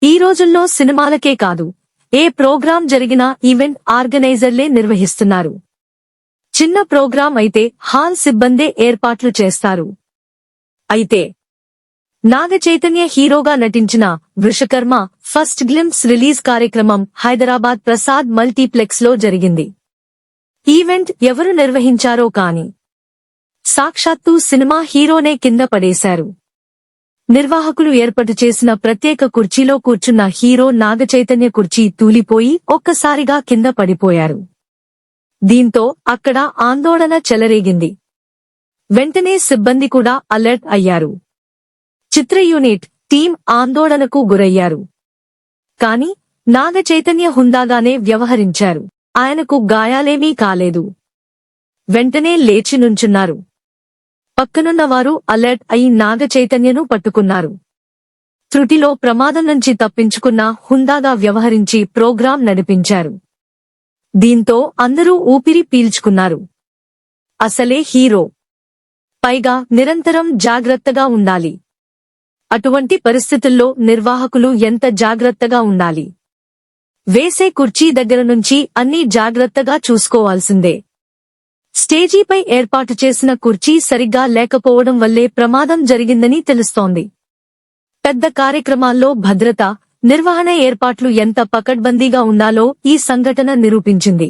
ఈ రోజుల్లో సినిమాలకే కాదు, ఏ ప్రోగ్రాం జరిగినా ఈవెంట్ ఆర్గనైజర్లే నిర్వహిస్తున్నారు. చిన్న ప్రోగ్రాం అయితే హాల్ సిబ్బందే ఏర్పాట్లు చేస్తారు. అయితే నాగ చైతన్య హీరోగా నటించిన వృషకర్మ ఫస్ట్ గ్లింప్స్ రిలీజ్ కార్యక్రమం హైదరాబాద్ ప్రసాద్ మల్టీప్లెక్స్ లో జరిగింది. ఈవెంట్ ఎవరు నిర్వహించారో కాని సాక్షాత్తు సినిమా హీరోనే కింద పడేశారు. నిర్వాహకులు ఏర్పాటు చేసిన ప్రత్యేక కుర్చీలో కూర్చున్న హీరో నాగ చైతన్య కుర్చీ తూలిపోయి ఒక్కసారిగా కింద పడిపోయారు. దీంతో అక్కడ ఆందోళన చెలరేగింది. వెంటనే సిబ్బంది కూడా అలర్ట్ అయ్యారు. చిత్ర యూనిట్ టీం ఆందోళనకు గురయ్యారు. కాని నాగ చైతన్య హుందాగానే వ్యవహరించారు. ఆయనకు గాయాలేమీ కాలేదు. వెంటనే లేచి నుంచున్నారు. పక్కనున్నవారు అలర్ట్ అయి నాగ చైతన్యను పట్టుకున్నారు. త్రుటిలో ప్రమాదం నుంచి తప్పించుకున్న హుందాగా వ్యవహరించి ప్రోగ్రాం నడిపించారు. దీంతో అందరూ ఊపిరి పీల్చుకున్నారు. అసలే హీరో, పైగా నిరంతరం జాగ్రత్తగా ఉండాలి. అటువంటి పరిస్థితుల్లో నిర్వాహకులు ఎంత జాగ్రత్తగా ఉండాలి. వేసే కుర్చీ దగ్గర నుంచి అన్నీ జాగ్రత్తగా చూసుకోవాల్సిందే. స్టేజీపై ఏర్పాటు చేసిన కుర్చీ సరిగ్గా లేకపోవడం వల్లే ప్రమాదం జరిగిందని తెలుస్తోంది. పెద్ద కార్యక్రమాల్లో భద్రత, నిర్వహణ ఏర్పాట్లు ఎంత పకడ్బందీగా ఉండాలో ఈ సంఘటన నిరూపించింది.